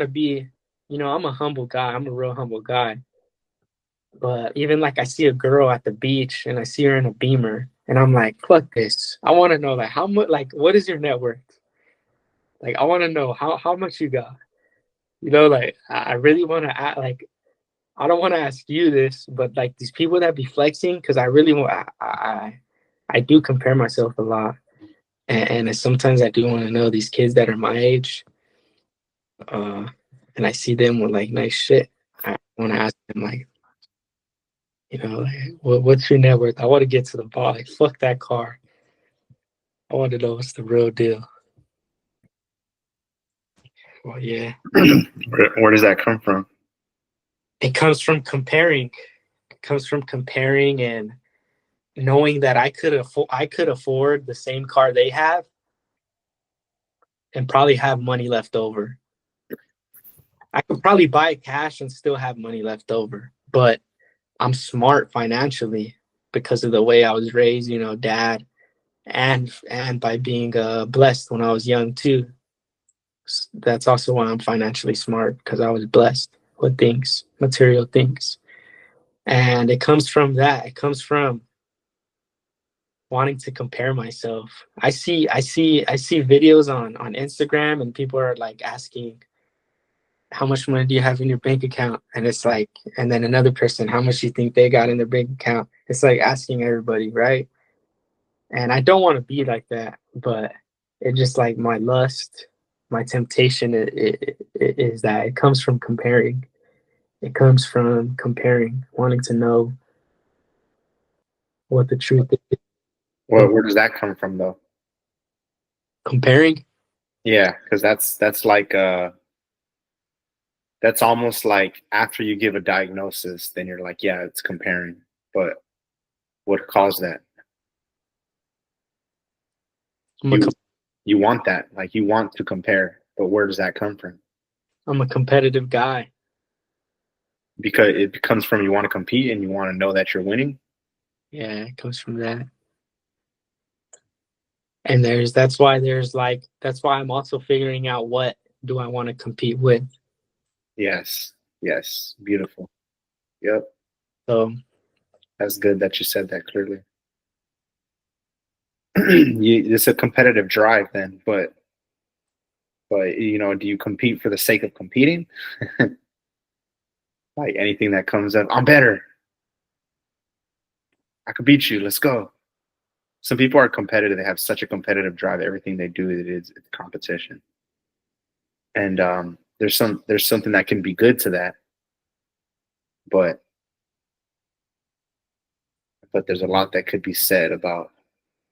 to be, I'm a humble guy. I'm a real humble guy. But even like I see a girl at the beach and I see her in a Beamer and I'm like, fuck this. I want to know like how much, like what is your net worth? Like I want to know how much you got. Like I really want to act like I don't want to ask you this, but like these people that be flexing, because I really want I do compare myself a lot, and sometimes I do want to know these kids that are my age, uh, and I see them with like nice shit. I want to ask them like, like, what's your net worth? I want to get to the ball. Like, fuck that car. I want to know what's the real deal. Well, yeah, Where does that come from? it comes from comparing. It comes from comparing and knowing that I could afford the same car they have and probably have money left over. I could probably buy cash and still have money left over, but I'm smart financially because of the way I was raised, dad, and by being blessed when I was young too. That's also why I'm financially smart because I was blessed with things, material things, and it comes from that. It comes from wanting to compare myself. I see videos on Instagram and people are like asking how much money do you have in your bank account? And it's like, and then another person, how much do you think they got in their bank account? It's like asking everybody, right? And I don't want to be like that, but it just like my lust, my temptation is that it comes from comparing. It comes from comparing, wanting to know what the truth is. Well, where does that come from though? Comparing, Yeah, because that's like that's almost like after you give a diagnosis, then you're like, yeah, it's comparing. But what caused that? I'm a, You you want that, like you want to compare, but where does that come from? I'm a competitive guy. Because it comes from you want to compete and you want to know that you're winning. Yeah, it comes from that. And that's why I'm also figuring out what do I want to compete with. Yes, yes, beautiful. Yep, So that's good that you said that clearly. It's a competitive drive then, but do you compete for the sake of competing? Like anything that comes up, I'm better. I could beat you. Let's go. Some people are competitive. They have such a competitive drive. Everything they do, it's competition. And there's something that can be good to that, but there's a lot that could be said about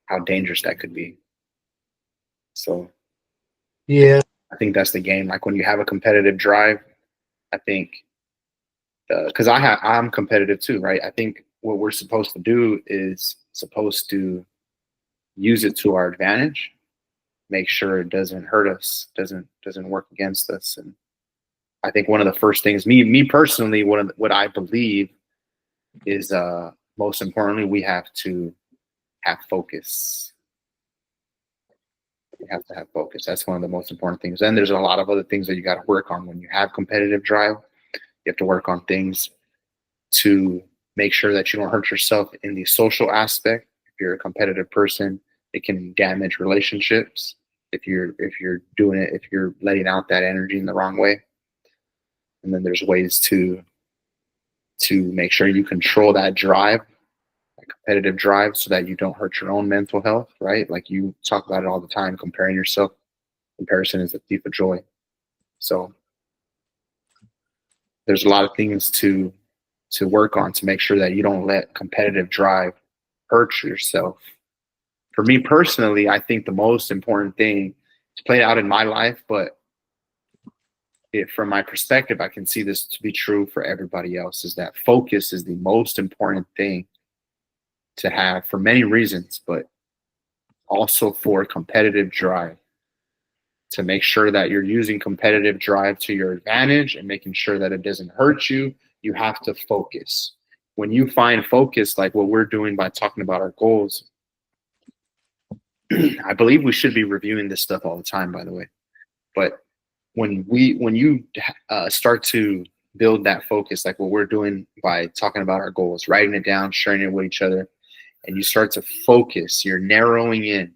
how dangerous that could be. So yeah, I think that's the game. Like when you have a competitive drive, I think because I'm competitive too, right? I think what we're supposed to do is supposed to use it to our advantage, make sure it doesn't hurt us, doesn't work against us. And I think one of the first things, me personally, what I believe is most importantly, we have to have focus. We have to have focus. That's one of the most important things. And there's a lot of other things that you got to work on when you have competitive drive. You have to work on things to make sure that you don't hurt yourself in the social aspect. If you're a competitive person, it can damage relationships. If you're doing it, if you're letting out that energy in the wrong way. And then there's ways to make sure you control that drive, that competitive drive, so that you don't hurt your own mental health, right? Like you talk about it all the time, comparing yourself. Comparison is the thief of joy. So there's a lot of things to work on to make sure that you don't let competitive drive hurt yourself. For me personally, I think the most important thing to play out in my life, but from my perspective, I can see this to be true for everybody else, is that focus is the most important thing to have for many reasons, but also for competitive drive. To make sure that you're using competitive drive to your advantage and making sure that it doesn't hurt you, you have to focus. When you find focus, like what we're doing by talking about our goals, I believe we should be reviewing this stuff all the time, by the way. But when you start to build that focus, like what we're doing by talking about our goals, writing it down, sharing it with each other, and you start to focus, you're narrowing in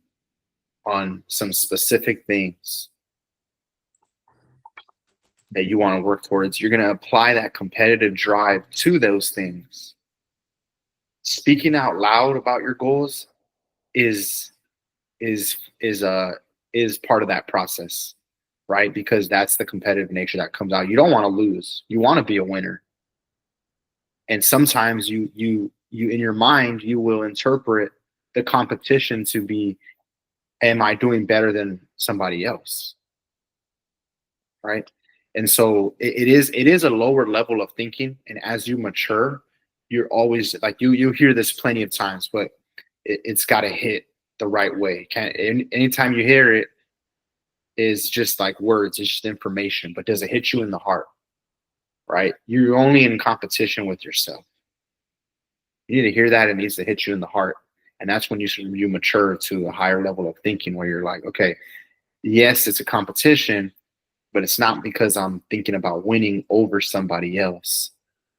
on some specific things that you want to work towards. You're going to apply that competitive drive to those things. Speaking out loud about your goals is part of that process, right? Because that's the competitive nature that comes out. You don't want to lose. You want to be a winner. And sometimes you in your mind, you will interpret the competition to be, am I doing better than somebody else? Right? And so it is a lower level of thinking. And as you mature, you're always like, you hear this plenty of times, but it's got to hit the right way. Anytime you hear it is just like words, it's just information, but does it hit you in the heart? Right? You're only in competition with yourself. You need to hear that. It needs to hit you in the heart. And that's when you mature to a higher level of thinking where you're like, okay, yes, it's a competition, but it's not because I'm thinking about winning over somebody else,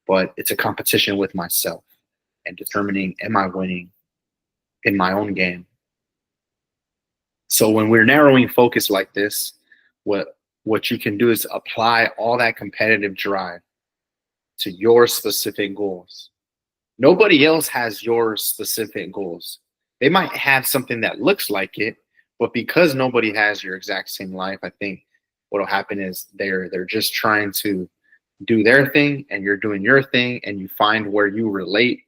but it's a competition with myself and determining, am I winning in my own game? So when we're narrowing focus like this, what you can do is apply all that competitive drive to your specific goals. Nobody else has your specific goals. They might have something that looks like it, but because nobody has your exact same life, I think what'll happen is they're just trying to do their thing and you're doing your thing, and you find where you relate.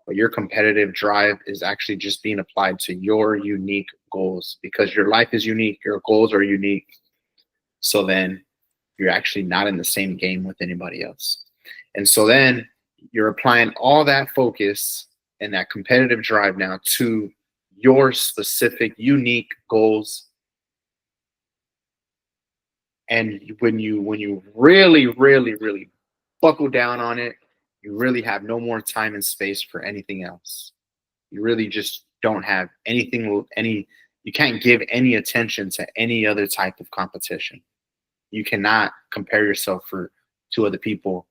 But your competitive drive is actually just being applied to your unique goals, because your life is unique, your goals are unique. So then you're actually not in the same game with anybody else. And so then you're applying all that focus and that competitive drive now to your specific unique goals. And when you really, really, really buckle down on it, you really have no more time and space for anything else. You really just don't have anything, you can't give any attention to any other type of competition. You cannot compare yourself to other people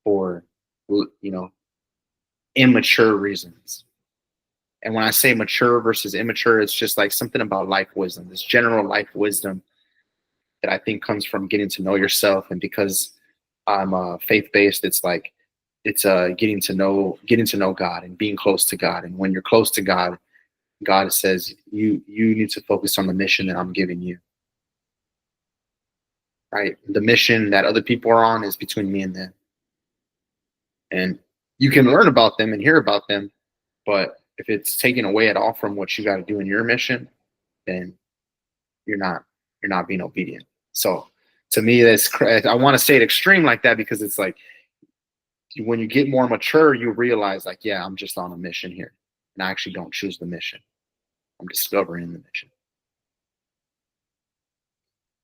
for, immature reasons. And when I say mature versus immature, it's just like something about life wisdom, this general life wisdom that I think comes from getting to know yourself. And because I'm faith-based, it's getting to know God and being close to God. And when you're close to God, God says you need to focus on the mission that I'm giving you. Right? The mission that other people are on is between me and them. And you can learn about them and hear about them, but if it's taken away at all from what you got to do in your mission, then you're not being obedient. So to me, I want to say it extreme like that, because it's like when you get more mature, you realize like, yeah, I'm just on a mission here, and I actually don't choose the mission. I'm discovering the mission.